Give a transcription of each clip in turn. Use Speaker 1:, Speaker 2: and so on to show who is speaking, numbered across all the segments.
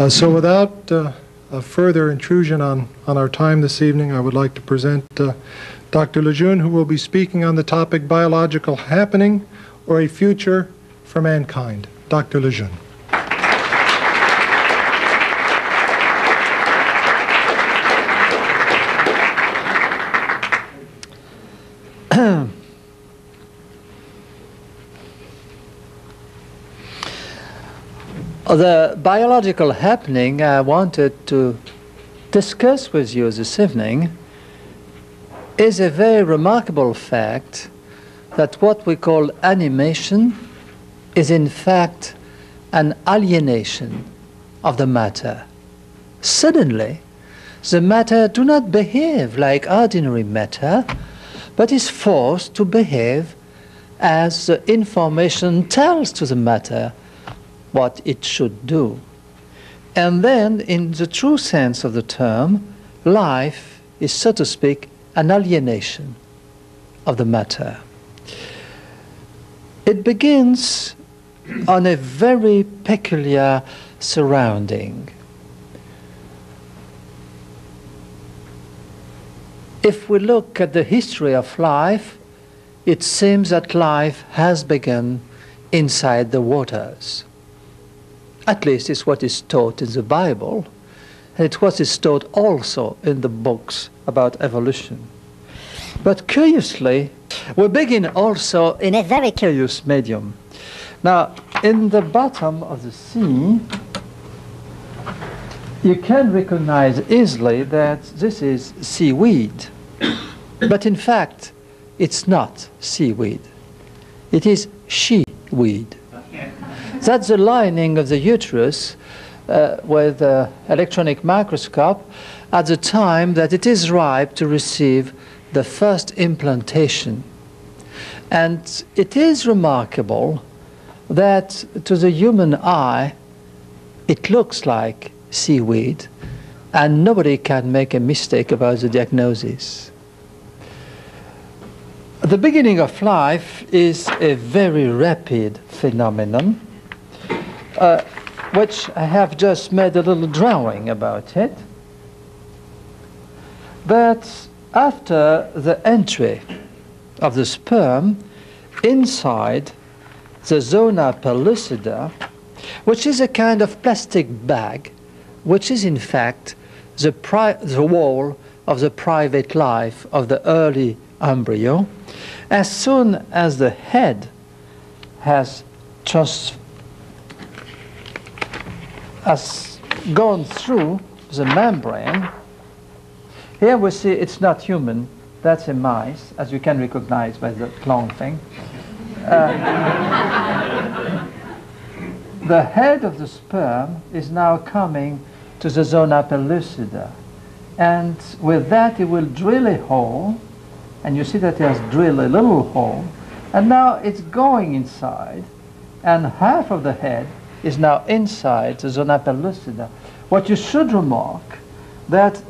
Speaker 1: So without a further intrusion on our time this evening, I would like to present Dr. Lejeune, who will be speaking on the topic biological happening or a future for mankind. Dr. Lejeune.
Speaker 2: The biological happening I wanted to discuss with you this evening is a very remarkable fact that what we call animation is in fact an alienation of the matter. Suddenly, the matter do not behave like ordinary matter, but is forced to behave as the information tells to the matter what it should do. And then, in the true sense of the term, life is, so to speak, an alienation of the matter. It begins on a very peculiar surrounding. If we look at the history of life, it seems that life has begun inside the waters. At least it's what is taught in the Bible, and it's what is taught also in the books about evolution. But curiously, we begin also in a very curious medium. Now, in the bottom of the sea, you can recognize easily that this is seaweed. But in fact, it's not seaweed. It is she-weed. That's the lining of the uterus with an electronic microscope at the time that it is ripe to receive the first implantation. And it is remarkable that to the human eye, it looks like seaweed, and nobody can make a mistake about the diagnosis. The beginning of life is a very rapid phenomenon, which I have just made a little drawing about it. But after the entry of the sperm inside the zona pellucida, which is a kind of plastic bag, which is in fact the wall of the private life of the early embryo, as soon as the head has gone through the membrane, here we see it's not human, that's a mice, as you can recognize by the long thing. The head of the sperm is now coming to the zona pellucida, and with that it will drill a hole, and you see that it has drilled a little hole, and now it's going inside, and half of the head is now inside the zona pellucida. What you should remark that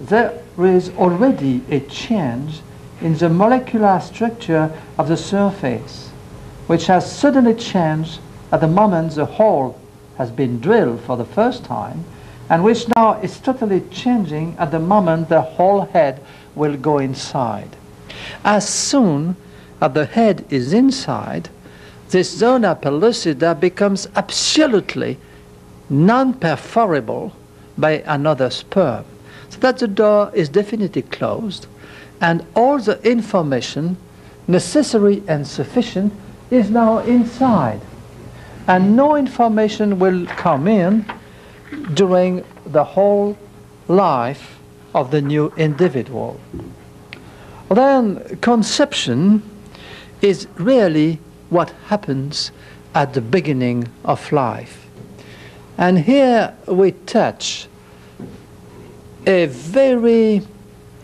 Speaker 2: there is already a change in the molecular structure of the surface, which has suddenly changed at the moment the hole has been drilled for the first time, and which now is totally changing at the moment the whole head will go inside. As soon as the head is inside, this zona pellucida becomes absolutely non-perforable by another sperm, so that the door is definitely closed, and all the information necessary and sufficient is now inside, and no information will come in during the whole life of the new individual. Then conception is really what happens at the beginning of life. And here we touch a very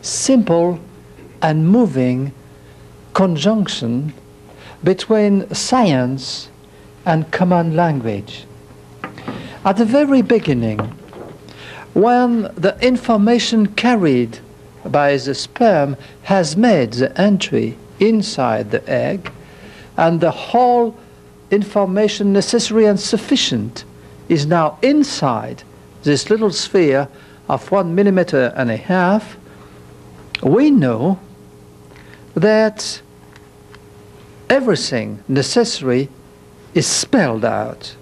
Speaker 2: simple and moving conjunction between science and common language. At the very beginning, when the information carried by the sperm has made the entry inside the egg, and the whole information necessary and sufficient is now inside this little sphere of 1.5 millimeters, we know that everything necessary is spelled out.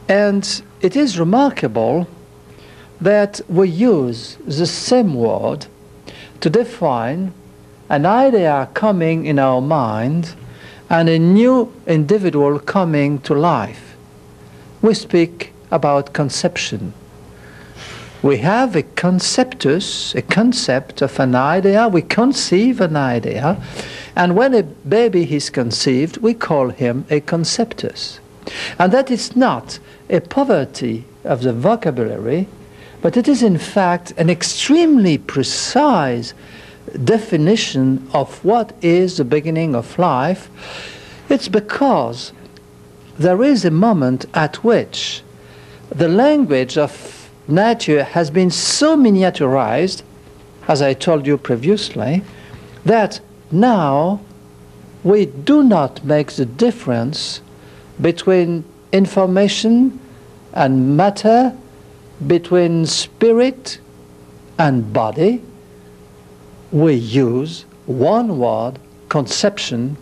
Speaker 2: And it is remarkable that we use the same word to define an idea coming in our mind and a new individual coming to life. We speak about conception. We have a conceptus, a concept of an idea. We conceive an idea. And when a baby is conceived, we call him a conceptus. And that is not a poverty of the vocabulary, but it is in fact an extremely precise definition of what is the beginning of life. It's because there is a moment at which the language of nature has been so miniaturized, as I told you previously, that now we do not make the difference between information and matter, between spirit and body. We use one word, conception,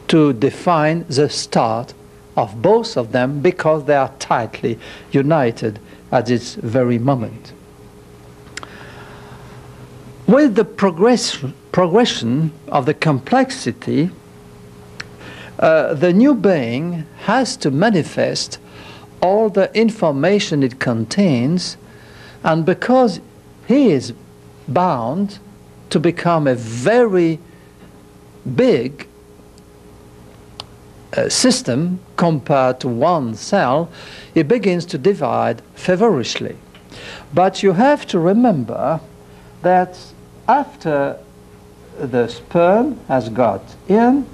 Speaker 2: to define the start of both of them because they are tightly united at this very moment. With the progression of the complexity, the new being has to manifest all the information it contains, and because he is bound to become a very big system compared to one cell, it begins to divide feverishly. But you have to remember that after the sperm has got in,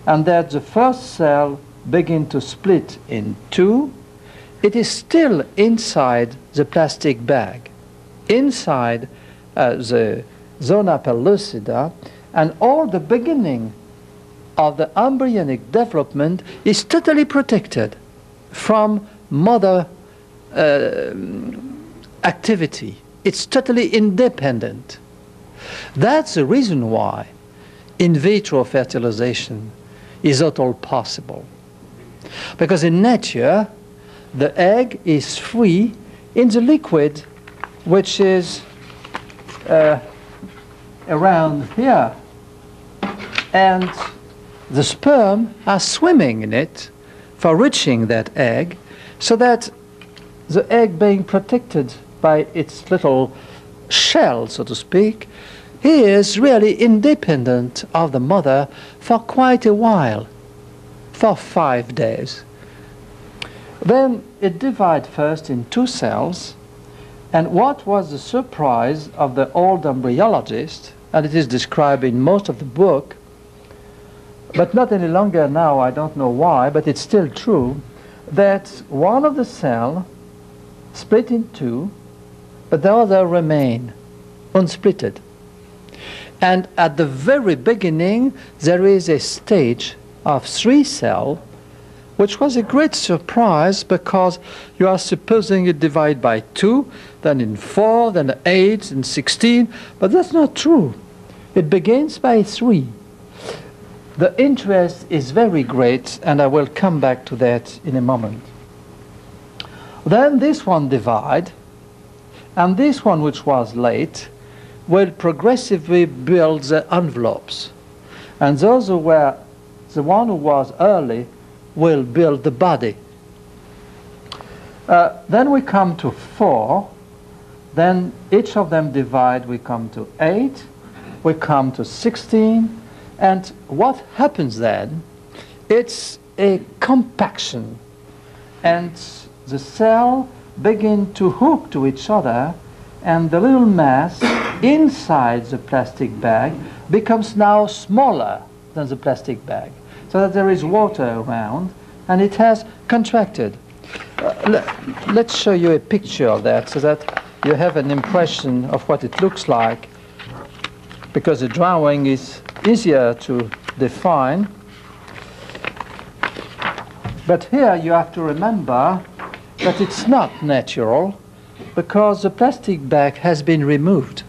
Speaker 2: and that the first cell begins to split in two, it is still inside the plastic bag, inside the zona pellucida, and all the beginning of the embryonic development is totally protected from mother activity. It's totally independent. That's the reason why in vitro fertilization is at all possible. Because in nature, the egg is free in the liquid which is around here. And the sperm are swimming in it for reaching that egg, so that the egg being protected by its little shell, so to speak, he is really independent of the mother for quite a while, for 5 days. Then it divides first in two cells, and what was the surprise of the old embryologist, and it is described in most of the book, but not any longer now, I don't know why, but it's still true, that one of the cells split in two, but the other remain unsplitted. And at the very beginning, there is a stage of 3 cells, which was a great surprise because you are supposing it divide by 2, then in 4, then 8, and 16, but that's not true. It begins by 3. The interest is very great, and I will come back to that in a moment. Then this one divide, and this one, which was late, will progressively build the envelopes. And those who were, the one who was early, will build the body. Then we come to 4, then each of them divide, we come to 8, we come to 16, and what happens then, it's a compaction, and the cell begin to hook to each other, and the little mass inside the plastic bag becomes now smaller than the plastic bag, so that there is water around, and it has contracted. Let's show you a picture of that so that you have an impression of what it looks like, because the drawing is easier to define. But here you have to remember that it's not natural, because the plastic bag has been removed.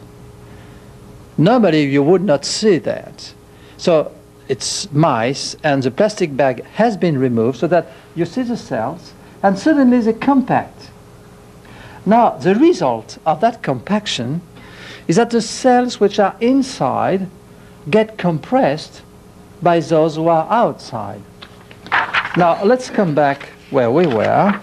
Speaker 2: Normally you would not see that. So it's mice and the plastic bag has been removed so that you see the cells and suddenly they're compact. Now the result of that compaction is that the cells which are inside get compressed by those who are outside. Now let's come back where we were.